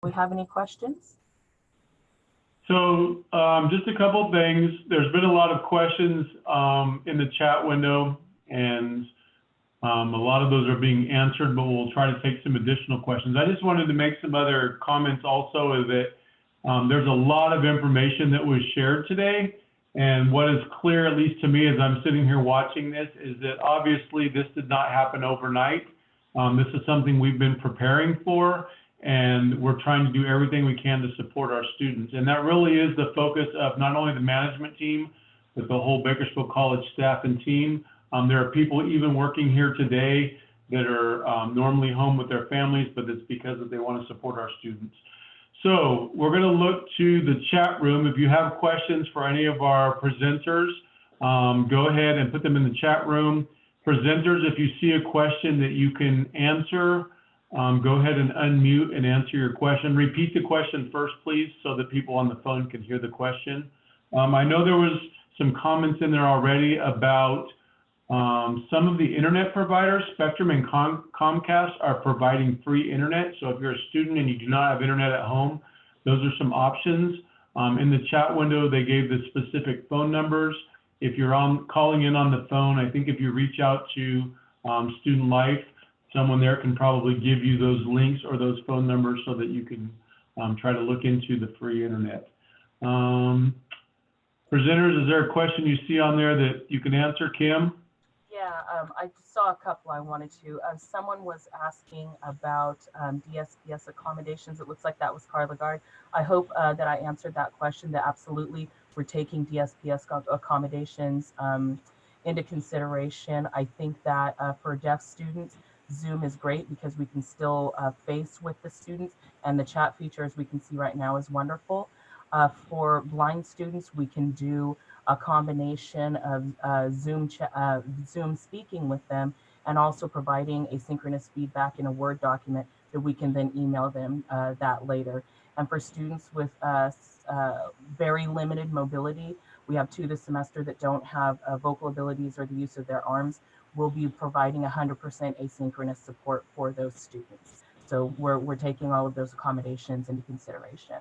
we have any questions? So just a couple of things. There's been a lot of questions in the chat window, and a lot of those are being answered, but we'll try to take some additional questions. I just wanted to make some other comments also, is that there's a lot of information that was shared today. And what is clear, at least to me as I'm sitting here watching this, is that obviously this did not happen overnight. This is something we've been preparing for, and we're trying to do everything we can to support our students. And that really is the focus of not only the management team, but the whole Bakersfield College staff and team. There are people even working here today that are normally home with their families, but it's because that they want to support our students. So we're going to look to the chat room. If you have questions for any of our presenters, go ahead and put them in the chat room. Presenters, if you see a question that you can answer, go ahead and unmute and answer your question. Repeat the question first, please, so that people on the phone can hear the question. I know there was some comments in there already about some of the internet providers. Spectrum and Comcast are providing free internet. So if you're a student and you do not have internet at home, those are some options. In the chat window, they gave the specific phone numbers. If you're calling in on the phone, I think if you reach out to Student Life, someone there can probably give you those links or those phone numbers so that you can try to look into the free internet. Presenters, is there a question you see on there that you can answer, Kim? Yeah, I saw a couple I wanted to. Someone was asking about DSPS accommodations. It looks like that was Carla Gard. I hope that I answered that question, that absolutely we're taking DSPS accommodations into consideration. I think that for deaf students, Zoom is great because we can still face with the students, and the chat feature, as we can see right now, is wonderful. For blind students, we can do a combination of Zoom speaking with them and also providing asynchronous feedback in a Word document that we can then email them that later. And for students with very limited mobility, we have 2 this semester that don't have vocal abilities or the use of their arms. We'll be providing 100% asynchronous support for those students. So we're taking all of those accommodations into consideration.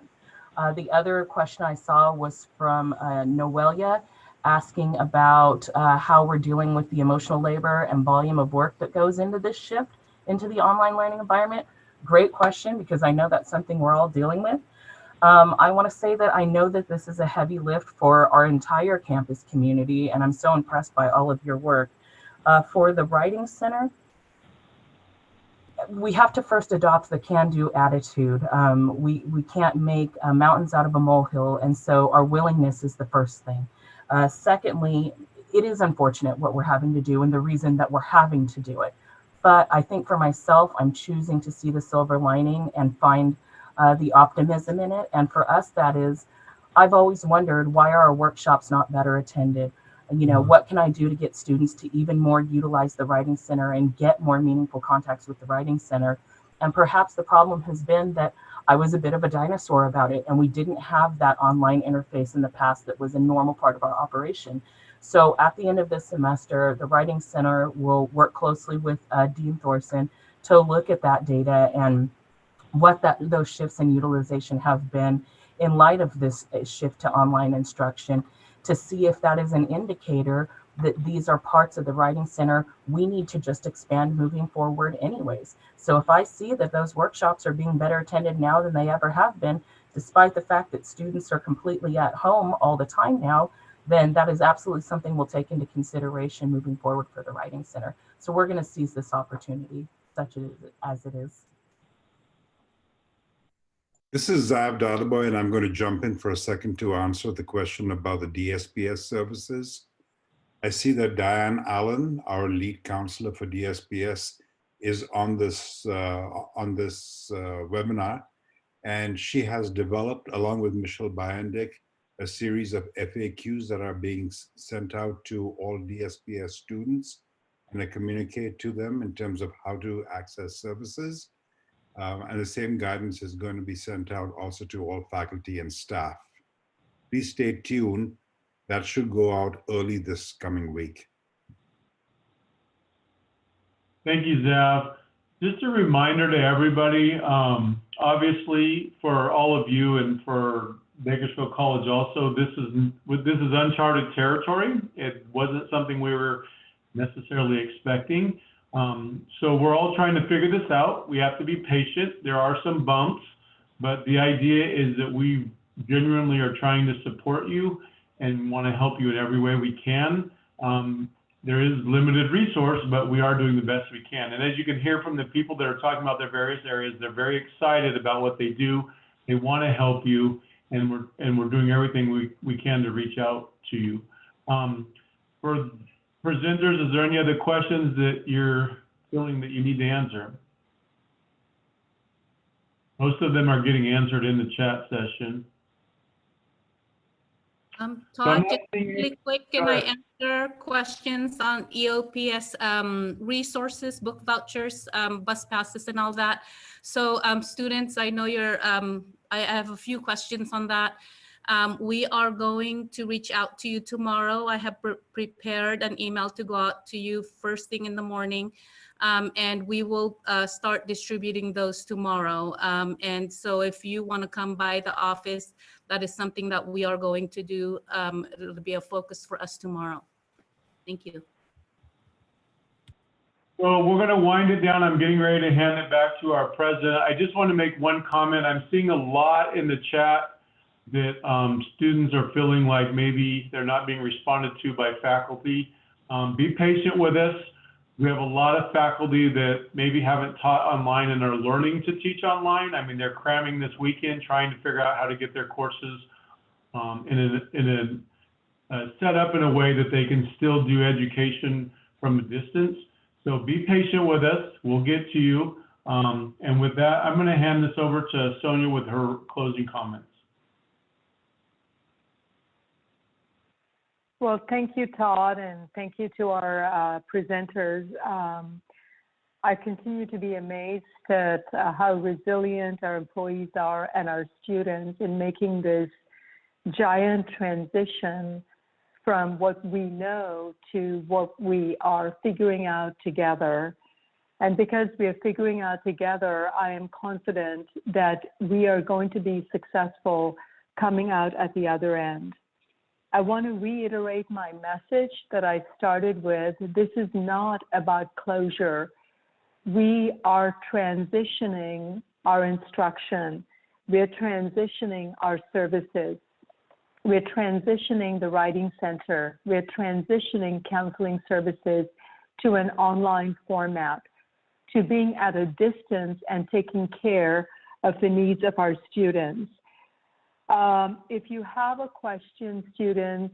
The other question I saw was from Noelia, asking about how we're dealing with the emotional labor and volume of work that goes into this shift into the online learning environment. Great question, because I know that's something we're all dealing with. I want to say that I know that this is a heavy lift for our entire campus community, and I'm so impressed by all of your work. For the Writing Center, we have to first adopt the can-do attitude. We can't make mountains out of a molehill, and so our willingness is the first thing. Secondly, it is unfortunate what we're having to do and the reason that we're having to do it. But I think for myself, I'm choosing to see the silver lining and find the optimism in it. And for us, that is, I've always wondered, why are our workshops not better attended? You know, what can I do to get students to even more utilize the Writing Center and get more meaningful contacts with the Writing Center? And perhaps the problem has been that I was a bit of a dinosaur about it, and we didn't have that online interface in the past that was a normal part of our operation. So at the end of this semester, the Writing Center will work closely with Dean Thorson to look at that data and what those shifts in utilization have been in light of this shift to online instruction, to see if that is an indicator that these are parts of the Writing Center we need to just expand moving forward anyways. So if I see that those workshops are being better attended now than they ever have been, despite the fact that students are completely at home all the time now, then that is absolutely something we'll take into consideration moving forward for the Writing Center. So we're going to seize this opportunity, such as it is. This is Zav Dadaboy, and I'm going to jump in for a second to answer the question about the DSPS services. I see that Diane Allen, our lead counselor for DSPS, is on this webinar, and she has developed, along with Michelle Bayandic, a series of FAQs that are being sent out to all DSPS students, and I communicate to them in terms of how to access services. And the same guidance is going to be sent out also to all faculty and staff. Please stay tuned. That should go out early this coming week. Thank you, Zav. Just a reminder to everybody, obviously for all of you and for Bakersfield College also, this is uncharted territory. It wasn't something we were necessarily expecting. So we're all trying to figure this out. We have to be patient. There are some bumps, but the idea is that we genuinely are trying to support you and want to help you in every way we can. There is limited resource, but we are doing the best we can. And as you can hear from the people that are talking about their various areas, they're very excited about what they do. They want to help you, and we're doing everything we can to reach out to you. For presenters, is there any other questions that you're feeling that you need to answer? Most of them are getting answered in the chat session. Todd, just really quick, can I answer questions on EOPS resources, book vouchers, bus passes, and all that? So students, I know I have a few questions on that. We are going to reach out to you tomorrow. I have prepared an email to go out to you first thing in the morning. And we will start distributing those tomorrow. And so if you want to come by the office, that is something that we are going to do. It'll be a focus for us tomorrow. Thank you. So we're going to wind it down. I'm getting ready to hand it back to our president. I just want to make one comment. I'm seeing a lot in the chat that students are feeling like maybe they're not being responded to by faculty. Be patient with us. We have a lot of faculty that maybe haven't taught online and are learning to teach online. I mean, they're cramming this weekend, trying to figure out how to get their courses set up in a way that they can still do education from a distance. So be patient with us. We'll get to you. And with that, I'm going to hand this over to Sonia with her closing comments. Well, thank you, Todd, and thank you to our presenters. I continue to be amazed at how resilient our employees are and our students in making this giant transition from what we know to what we are figuring out together. And because we are figuring out together, I am confident that we are going to be successful coming out at the other end. I want to reiterate my message that I started with. This is not about closure. We are transitioning our instruction. We're transitioning our services. We're transitioning the Writing Center. We're transitioning counseling services to an online format, to being at a distance and taking care of the needs of our students. If you have a question, students,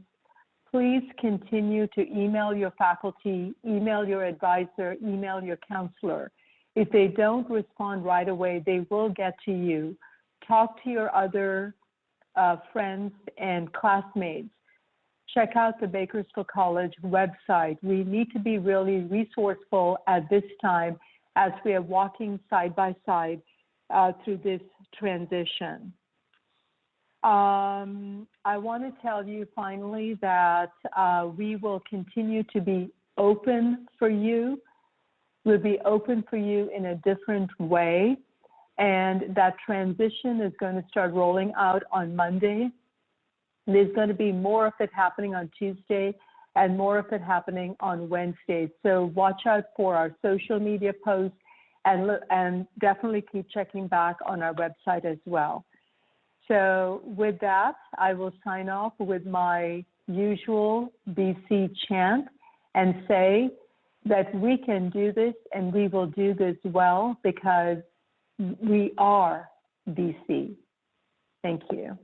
please continue to email your faculty, email your advisor, email your counselor. If they don't respond right away, they will get to you. Talk to your other friends and classmates. Check out the Bakersfield College website. We need to be really resourceful at this time as we are walking side by side through this transition. I want to tell you finally that we will continue to be open for you. We'll be open for you in a different way. And that transition is going to start rolling out on Monday. There's going to be more of it happening on Tuesday and more of it happening on Wednesday. So watch out for our social media posts and definitely keep checking back on our website as well. So with that, I will sign off with my usual BC chant and say that we can do this and we will do this well because we are BC. Thank you.